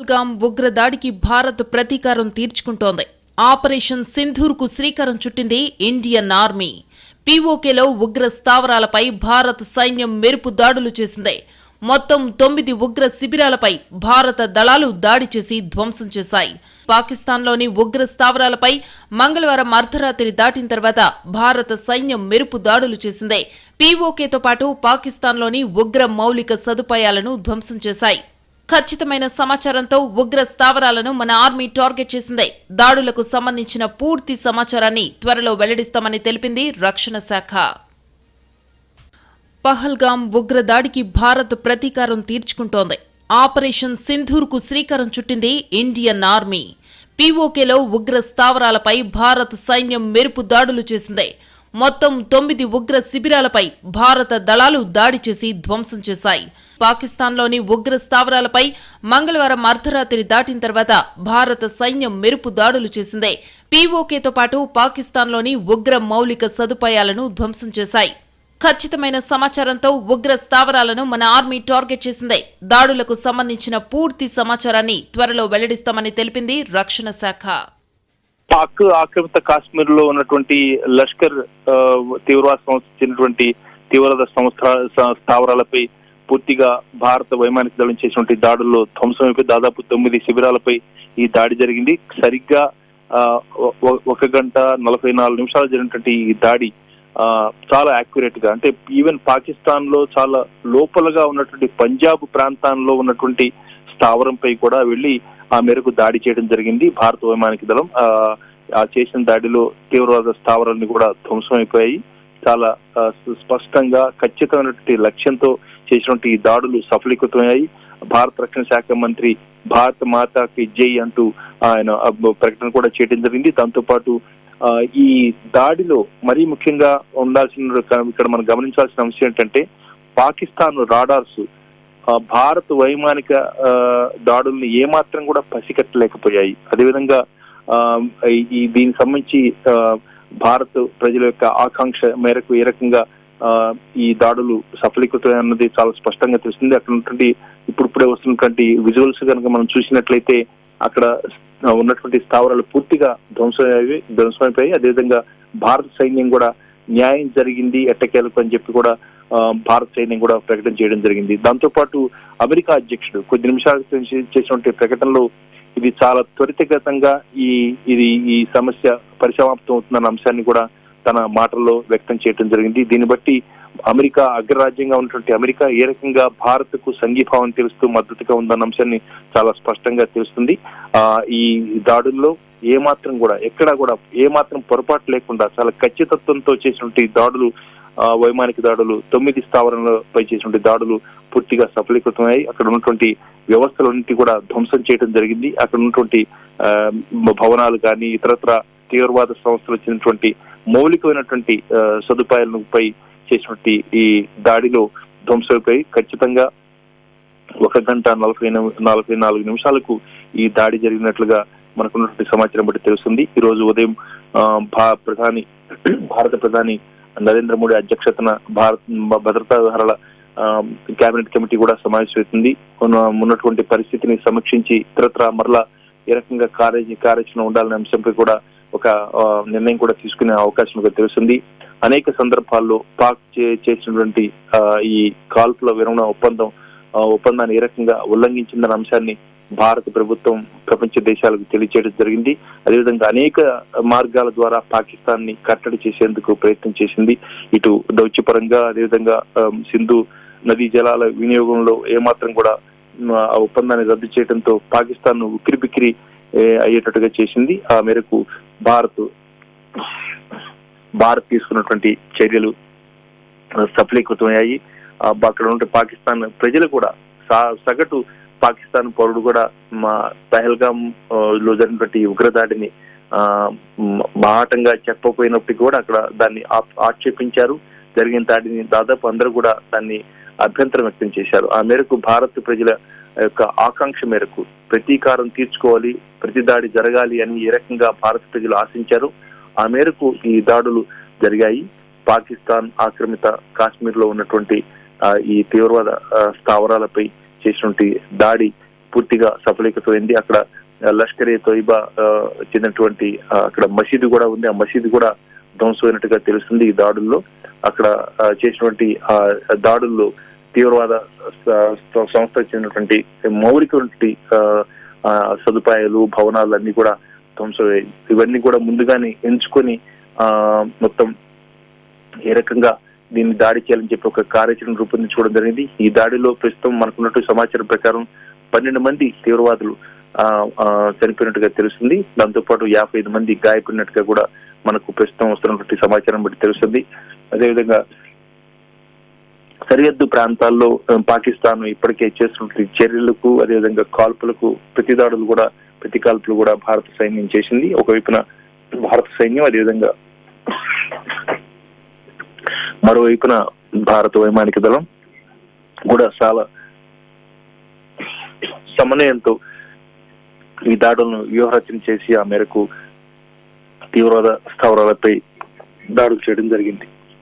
పహల్గామ్ ఉగ్రదాడికి భారత్ ప్రతీకారం తీర్చుకుంటోంది. ఆపరేషన్ సింధూర్కు శ్రీకారం చుట్టింది ఇండియన్ ఆర్మీ. పీఓకేలో ఉగ్ర స్థావరాలపై భారత సైన్యం మెరుపు దాడులు చేసింది. మొత్తం 9 ఉగ్ర శిబిరాలపై భారత దళాలు దాడి చేసి ధ్వంసం చేశాయి. పాకిస్తాన్లోని ఉగ్ర స్థావరాలపై మంగళవారం అర్ధరాత్రి దాటిన తర్వాత భారత సైన్యం మెరుపు దాడులు చేసింది. పీఓకేతో పాటు పాకిస్తాన్లోని ఉగ్ర మౌలిక సదుపాయాలను ధ్వంసం చేశాయి. ఖచ్చితమైన సమాచారంతో ఉగ్ర స్థావరాలను మన ఆర్మీ టార్గెట్ చేసింది. దాడులకు సంబంధించిన పూర్తి సమాచారాన్ని త్వరలో వెల్లడిస్తామని తెలిపింది రక్షణ శాఖ. పహల్గామ్ ఉగ్రదాడికి భారత్ ప్రతీకారం తీర్చుకుంటోంది. ఆపరేషన్ సింధూర్కు శ్రీకారం చుట్టింది ఇండియన్ ఆర్మీ. పీఓకేలో ఉగ్ర స్థావరాలపై భారత సైన్యం మెరుపు దాడులు చేసింది. మొత్తం 9 ఉగ్ర శిబిరాలపై భారత దళాలు దాడి చేసి ధ్వంసం చేశాయి. పాకిస్తాన్లోని ఉగ్ర స్థావరాలపై మంగళవారం అర్ధరాత్రి దాటిన తర్వాత భారత సైన్యం మెరుపు దాడులు చేసింది. పీఓకేతో పాటు పాకిస్తాన్లోని ఉగ్ర మౌలిక సదుపాయాలను ధ్వంసం చేశాయి. ఖచ్చితమైన సమాచారంతో ఉగ్ర స్థావరాలను మన ఆర్మీ టార్గెట్ చేసింది. దాడులకు సంబంధించిన పూర్తి సమాచారాన్ని త్వరలో వెల్లడిస్తామని తెలిపింది రక్షణ శాఖ. పాక్ ఆక్రమిత కాశ్మీర్ లో ఉన్నటువంటి లష్కర్ తీవ్రవాద సంస్థ చెందినటువంటి తీవ్రవాద స్థావరాలపై పూర్తిగా భారత వైమానిక దళం చేసినటువంటి దాడుల్లో ధ్వంసమైపోయి దాదాపు 9 శిబిరాలపై ఈ దాడి జరిగింది. సరిగ్గా 1 గంట 44 నిమిషాలు జరిగినటువంటి ఈ దాడి చాలా యాక్యురేట్ గా, అంటే ఈవెన్ పాకిస్తాన్ లో చాలా లోపలగా ఉన్నటువంటి పంజాబ్ ప్రాంతాల్లో ఉన్నటువంటి స్థావరంపై కూడా వెళ్లి ఆ మేరకు దాడి చేయడం జరిగింది. భారత వైమానిక దళం చేసిన దాడిలో తీవ్రవాద స్థావరాన్ని కూడా ధ్వంసమైపోయాయి. చాలా స్పష్టంగా ఖచ్చితమైనటువంటి లక్ష్యంతో చేసినటువంటి ఈ దాడులు సఫలీకృతమయ్యాయి. భారత రక్షణ శాఖ మంత్రి భారత మాతాకి జై అంటూ ఆయన ప్రకటన కూడా చేయడం జరిగింది. దాంతో పాటు ఈ దాడిలో మరీ ముఖ్యంగా ఉండాల్సిన ఇక్కడ మనం గమనించాల్సిన అంశం ఏంటంటే, పాకిస్తాన్ రాడార్స్ భారత్ వైమానిక దాడుల్ని ఏమాత్రం కూడా పసిగట్టలేకపోయాయి. అదేవిధంగా దీనికి సంబంధించి భారత్ ప్రజల యొక్క ఆకాంక్ష మేరకు ఏ రకంగా ఈ దాడులు సఫలీకృతమై అన్నది చాలా స్పష్టంగా తెలుస్తుంది. అక్కడ ఉన్నటువంటి ఇప్పుడిప్పుడే వస్తున్నటువంటి విజువల్స్ కనుక మనం చూసినట్లయితే అక్కడ ఉన్నటువంటి స్థావరాలు పూర్తిగా ధ్వంసమైపోయాయి. అదేవిధంగా భారత సైన్యం కూడా న్యాయం జరిగింది ఎట్టకేలకు అని చెప్పి కూడా భారత సైన్యం కూడా ప్రకటన చేయడం జరిగింది. దాంతో పాటు అమెరికా అధ్యక్షుడు కొద్ది నిమిషాల చేసినటువంటి ప్రకటనలో ఇది చాలా త్వరితగతంగా ఈ సమస్య పరిసమాప్తం అవుతుందన్న అంశాన్ని కూడా తన మాటల్లో వ్యక్తం చేయడం జరిగింది. దీన్ని బట్టి అమెరికా అగ్రరాజ్యంగా ఉన్నటువంటి అమెరికా ఏ రకంగా భారత్ కు సంఘీభావం తెలుస్తూ మద్దతుగా ఉందన్న అంశాన్ని చాలా స్పష్టంగా తెలుస్తుంది. ఈ దాడుల్లో ఏమాత్రం కూడా ఎక్కడా కూడా ఏమాత్రం పొరపాటు లేకుండా చాలా ఖచ్చితత్వంతో చేసినటువంటి దాడులు, వైమానిక దాడులు, 9 స్థావరాలపై చేసినటువంటి దాడులు పూర్తిగా సఫలీకృతమయ్యాయి. అక్కడ ఉన్నటువంటి వ్యవస్థలన్నింటి కూడా ధ్వంసం చేయడం జరిగింది. అక్కడ ఉన్నటువంటి భవనాలు కానీ ఇతరత్ర తీవ్రవాద సంస్థలు చెందినటువంటి మౌలికమైనటువంటి సదుపాయాలపై చేసినటువంటి ఈ దాడిలో ధ్వంసమైపోయి ఖచ్చితంగా 1 గంట 44 నిమిషాలకు ఈ దాడి జరిగినట్లుగా మనకున్నటువంటి సమాచారం బట్టి తెలుస్తుంది. ఈ రోజు ఉదయం భారత ప్రధాని నరేంద్ర మోడీ అధ్యక్షతన భారత భద్రతా వ్యవహారాల కేబినెట్ కమిటీ కూడా సమావేశమవుతుంది. ఉన్నటువంటి పరిస్థితిని సమీక్షించి ఇతరత్ర మరలా ఏ రకంగా కార్యాచరణ ఉండాలనే అంశంపై కూడా ఒక నిర్ణయం కూడా తీసుకునే అవకాశం తెలుస్తుంది. అనేక సందర్భాల్లో పాక్ చేసినటువంటి ఈ కాల్పుల విరమణ ఒప్పందాన్ని ఏ రకంగా ఉల్లంఘించిందన్న అంశాన్ని భారత ప్రభుత్వం ప్రపంచ దేశాలకు తెలియజేయడం జరిగింది. అదేవిధంగా అనేక మార్గాల ద్వారా పాకిస్తాన్ ని కట్టడి చేసేందుకు ప్రయత్నం చేసింది. ఇటు దౌత్యపరంగా, అదేవిధంగా సింధు నదీ జలాల వినియోగంలో ఏమాత్రం కూడా ఆ ఒప్పందాన్ని రద్దు చేయడంతో పాకిస్తాన్ ను ఉక్కిరిబిక్కిరి అయ్యేటట్టుగా చేసింది. ఆ మేరకు భారత్ తీసుకున్నటువంటి చర్యలు సఫలీకృతమయ్యాయి. అక్కడ ఉంటే పాకిస్తాన్ ప్రజలు కూడా సగటు పాకిస్తాన్ పౌరుడు కూడా పహల్గామ్ లో జరిగినటువంటి ఉగ్రదాడిని బాహాటంగా చెప్పకపోయినప్పటికీ కూడా అక్కడ దాన్ని ఆక్షేపించారు. జరిగిన దాడిని దాదాపు అందరూ కూడా దాన్ని అభ్యంతరం వ్యక్తం చేశారు. ఆ మేరకు భారత్ ప్రజల యొక్క ఆకాంక్ష మేరకు ప్రతీకారం తీర్చుకోవాలి, ప్రతి దాడి జరగాలి అని ఏ రకంగా భారత ప్రజలు ఆశించారు ఆ మేరకు ఈ దాడులు జరిగాయి. పాకిస్తాన్ ఆక్రమిత కాశ్మీర్ లో ఉన్నటువంటి ఈ తీవ్రవాద స్థావరాలపై చేసినటువంటి దాడి పూర్తిగా సఫలీకృతమైంది. అక్కడ లష్కర్ ఏ తోయిబా చెందినటువంటి అక్కడ మసీదు కూడా ఉంది. ఆ మసీదు కూడా ధ్వంసమైనట్టుగా తెలుస్తుంది. ఈ దాడుల్లో అక్కడ చేసినటువంటి దాడుల్లో తీవ్రవాద సంస్థకు చెందినటువంటి మౌలికటువంటి సదుపాయాలు, భవనాలు అన్ని కూడా ధ్వంసమయ్యాయి. ఇవన్నీ కూడా ముందుగానే ఎంచుకొని మొత్తం ఏ రకంగా దీన్ని దాడి చేయాలని చెప్పి ఒక కార్యాచరణ రూపొందించుకోవడం జరిగింది. ఈ దాడిలో ప్రస్తుతం మనకున్నట్టు సమాచారం ప్రకారం 12 మంది తీవ్రవాదులు చనిపోయినట్టుగా తెలుస్తుంది. దాంతోపాటు 55 మంది గాయపడినట్టుగా కూడా మనకు ప్రస్తుతం వస్తున్నటువంటి సమాచారం బట్టి తెలుస్తుంది. అదేవిధంగా సరిహద్దు ప్రాంతాల్లో పాకిస్తాన్ ఇప్పటికే చేస్తున్నటువంటి చర్యలకు, అదేవిధంగా కాల్పులకు, ప్రతి కాల్పులు కూడా భారత సైన్యం చేసింది. ఒకవైపున భారత సైన్యం, అదేవిధంగా మరోవైపున భారత వైమానిక దళం కూడా చాలా సమన్వయంతో ఈ దాడులను వ్యూహరచన చేసి ఆ మేరకు తీవ్రవాద స్థావరాలపై దాడులు చేయడం జరిగింది.